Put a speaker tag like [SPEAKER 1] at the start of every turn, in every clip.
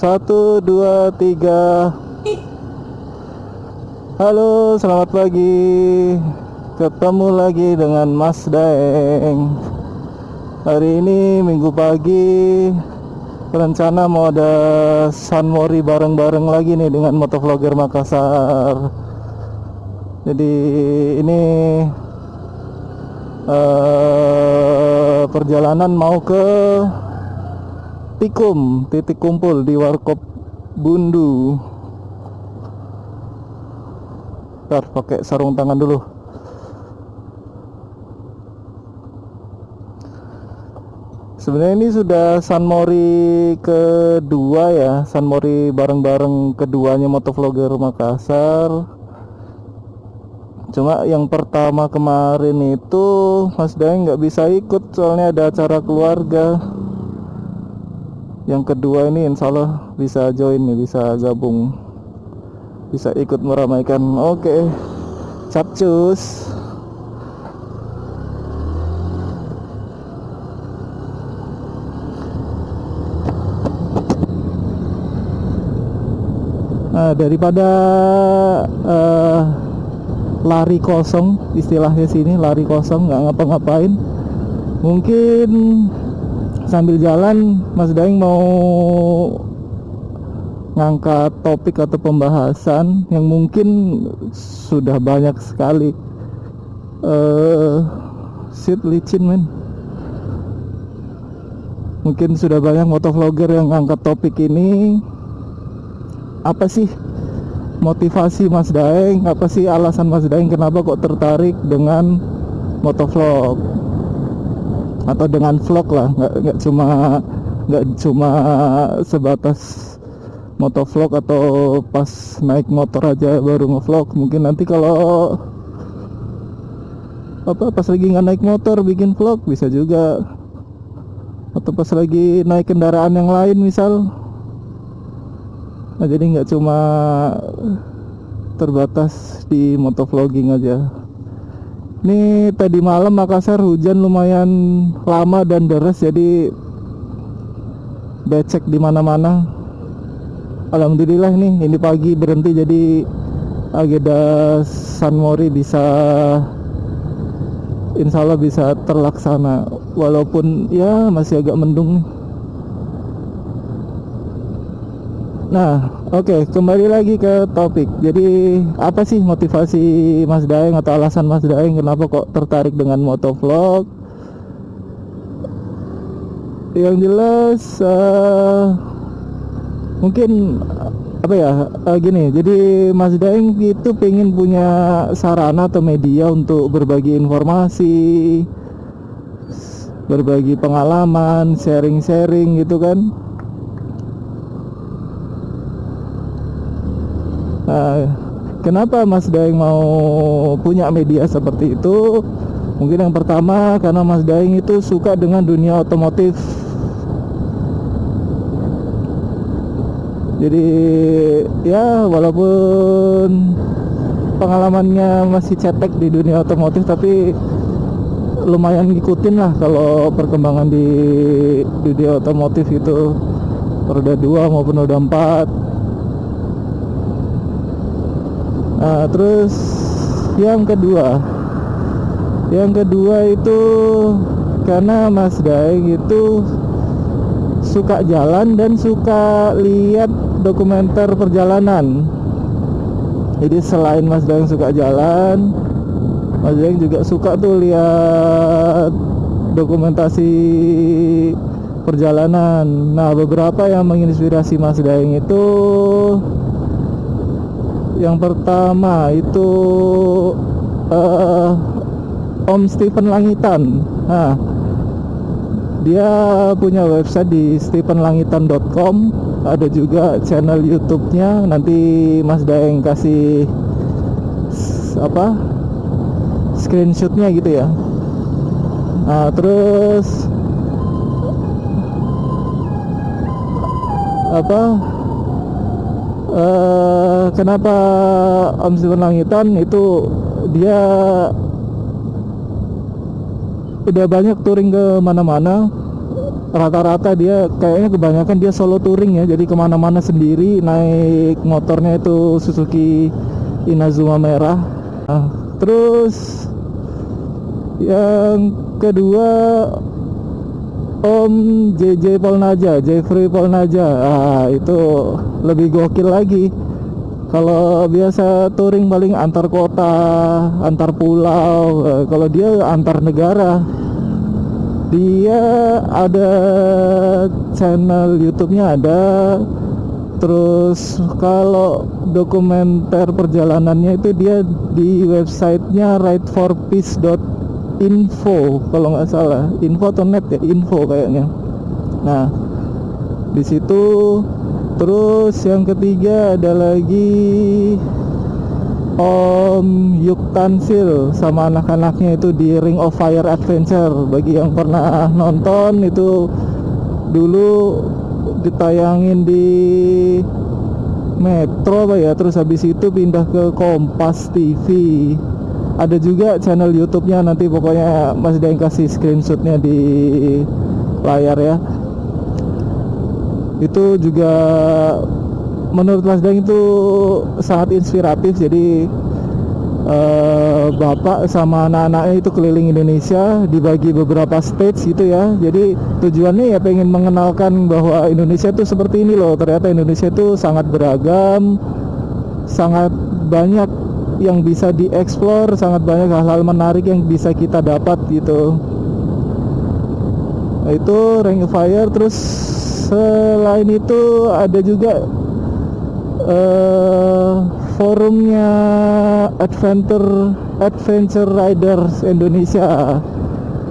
[SPEAKER 1] 1, 2, 3. Halo, selamat pagi. Ketemu lagi dengan Mas Daeng. Hari ini Minggu pagi. Rencana mau ada sunmori bareng-bareng lagi nih dengan motovlogger Makassar. Jadi ini perjalanan mau ke Tikum, titik kumpul di Warkop Bundu. Ntar pakai sarung tangan dulu. Sebenarnya ini sudah sunmori kedua ya, sunmori bareng-bareng keduanya motovlogger Makassar. Cuma yang pertama kemarin itu Mas Daeng nggak bisa ikut soalnya ada acara keluarga. Yang kedua ini insya Allah bisa join nih, bisa gabung, bisa ikut meramaikan. Oke, capcus. Nah, daripada lari kosong, istilahnya sini lari kosong nggak ngapa-ngapain, mungkin sambil jalan Mas Daeng mau ngangkat topik atau pembahasan yang mungkin sudah banyak sekali shit licin men. Mungkin sudah banyak motovlogger yang ngangkat topik ini. Apa sih motivasi Mas Daeng? Apa sih alasan Mas Daeng kenapa kok tertarik dengan motovlog atau dengan vlog lah? Nggak cuma sebatas motovlog atau pas naik motor aja baru ngevlog. Mungkin nanti kalau pas lagi nggak naik motor bikin vlog bisa juga, atau pas lagi naik kendaraan yang lain misal. Nah, jadi nggak cuma terbatas di motovlogging aja. Ini tadi malam Makassar hujan lumayan lama dan deras, jadi becek di mana-mana. Alhamdulillah nih ini pagi berhenti, jadi agenda sunmori bisa insya Allah bisa terlaksana walaupun ya masih agak mendung nih. Nah, oke, kembali lagi ke topik. Jadi apa sih motivasi Mas Daeng atau alasan Mas Daeng kenapa kok tertarik dengan motovlog? Yang jelas mungkin apa ya, gini. Jadi Mas Daeng itu pengen punya sarana atau media untuk berbagi informasi, berbagi pengalaman, sharing-sharing gitu kan. Kenapa Mas Daeng mau punya media seperti itu? Mungkin yang pertama karena Mas Daeng itu suka dengan dunia otomotif. Jadi ya walaupun pengalamannya masih cetek di dunia otomotif, tapi lumayan ngikutin lah kalau perkembangan di dunia otomotif itu, roda 2 maupun roda 4. Nah, terus yang kedua itu karena Mas Daeng itu suka jalan dan suka lihat dokumenter perjalanan. Jadi selain Mas Daeng suka jalan, Mas Daeng juga suka tuh lihat dokumentasi perjalanan. Nah, beberapa yang menginspirasi Mas Daeng itu, yang pertama itu Om Stephen Langitan. Nah, dia punya website di stephenlangitan.com. Ada juga channel YouTube-nya. Nanti Mas Daeng kasih screenshotnya gitu ya. Nah, terus kenapa Om Stephen Langitan itu, dia udah banyak touring ke mana-mana, rata-rata dia kayaknya kebanyakan dia solo touring ya, jadi kemana-mana sendiri naik motornya itu Suzuki Inazuma merah. Nah, terus yang kedua Om JJ Polnaja, Jeffrey Polnaja. Itu lebih gokil lagi. Kalau biasa touring paling antar kota, antar pulau. Kalau dia antar negara. Dia ada channel YouTube-nya ada. Terus kalau dokumenter perjalanannya itu dia di websitenya rideforpeace.info kalau nggak salah, info atau net ya, info kayaknya. Nah di situ. Terus yang ketiga ada lagi Om Yuk Tansil sama anak-anaknya itu di Ring of Fire Adventure. Bagi yang pernah nonton itu dulu ditayangin di Metro apa ya, terus habis itu pindah ke Kompas TV. Ada juga channel YouTube-nya, nanti pokoknya Mas Daeng kasih screenshotnya di layar ya. Itu juga menurut Mas Daeng itu sangat inspiratif. Jadi bapak sama anak-anaknya itu keliling Indonesia, dibagi beberapa stage gitu ya. Jadi tujuannya ya pengen mengenalkan bahwa Indonesia itu seperti ini loh. Ternyata Indonesia itu sangat beragam, sangat banyak yang bisa dieksplor, sangat banyak hal-hal menarik yang bisa kita dapat gitu. Nah, itu Ring of Fire. Terus selain itu ada juga forumnya Adventure Riders Indonesia.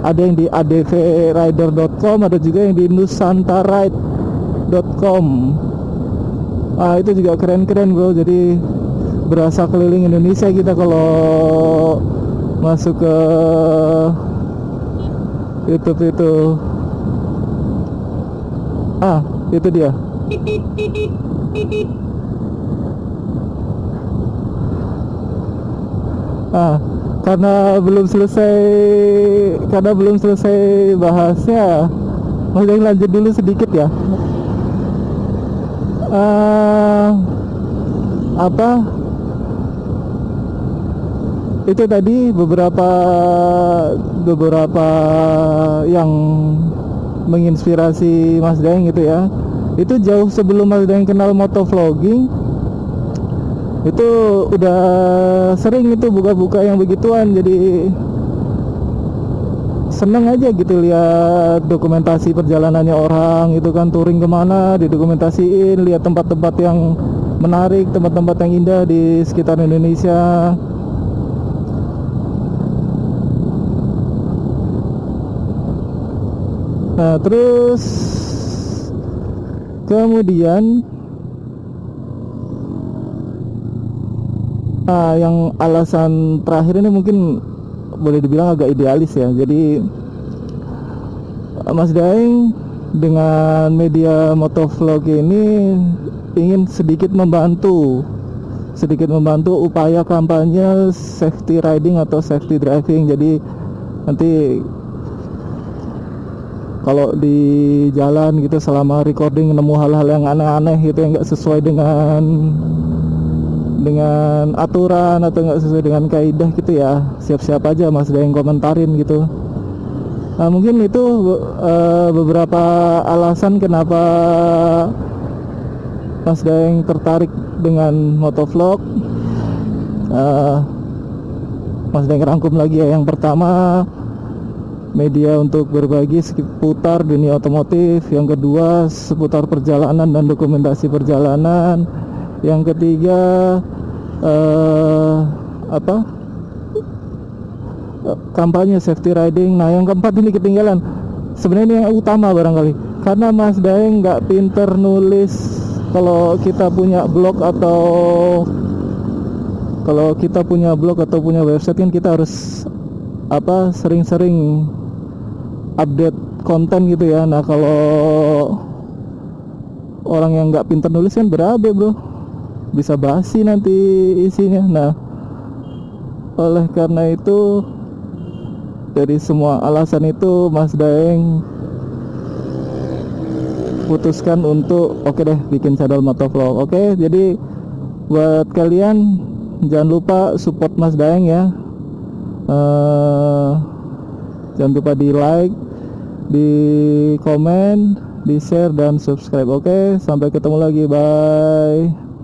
[SPEAKER 1] Ada yang di advrider.com, ada juga yang di nusantaride.com. Itu juga keren-keren bro. Jadi berasa keliling Indonesia kita kalau masuk ke YouTube itu. Itu dia. Karena belum selesai bahasnya, Mas Daeng lanjut dulu sedikit ya. Itu tadi beberapa yang menginspirasi Mas Daeng gitu ya. Itu jauh sebelum Mas Daeng kenal motovlogging, itu udah sering itu buka-buka yang begituan. Jadi seneng aja gitu lihat dokumentasi perjalanannya orang itu kan, touring kemana didokumentasiin, lihat tempat-tempat yang menarik, tempat-tempat yang indah di sekitar Indonesia. Nah terus kemudian yang alasan terakhir ini mungkin boleh dibilang agak idealis ya. Jadi Mas Daeng dengan media motovlog ini ingin sedikit membantu upaya kampanye safety riding atau safety driving. Jadi nanti kalau di jalan gitu selama recording nemu hal-hal yang aneh-aneh gitu yang nggak sesuai dengan aturan atau nggak sesuai dengan kaidah gitu ya, siap-siap aja Mas Daeng komentarin gitu. Nah mungkin itu beberapa alasan kenapa Mas Daeng tertarik dengan motovlog. Mas Daeng rangkum lagi ya. Yang pertama, media untuk berbagi seputar dunia otomotif. Yang kedua, seputar perjalanan dan dokumentasi perjalanan. Yang ketiga, kampanye safety riding. Nah yang keempat ini ketinggalan. Sebenarnya ini yang utama barangkali, karena Mas Daeng nggak pinter nulis. Kalau kita punya blog atau punya website kan kita harus sering-sering update konten gitu ya. Nah kalau orang yang nggak pinter nulis kan berabe bro, bisa basi nanti isinya. Nah oleh karena itu, dari semua alasan itu Mas Daeng putuskan untuk oke deh bikin channel motovlog. Oke, jadi buat kalian jangan lupa support Mas Daeng ya. Jangan lupa di like, di komen, di share dan subscribe. Oke, sampai ketemu lagi, bye.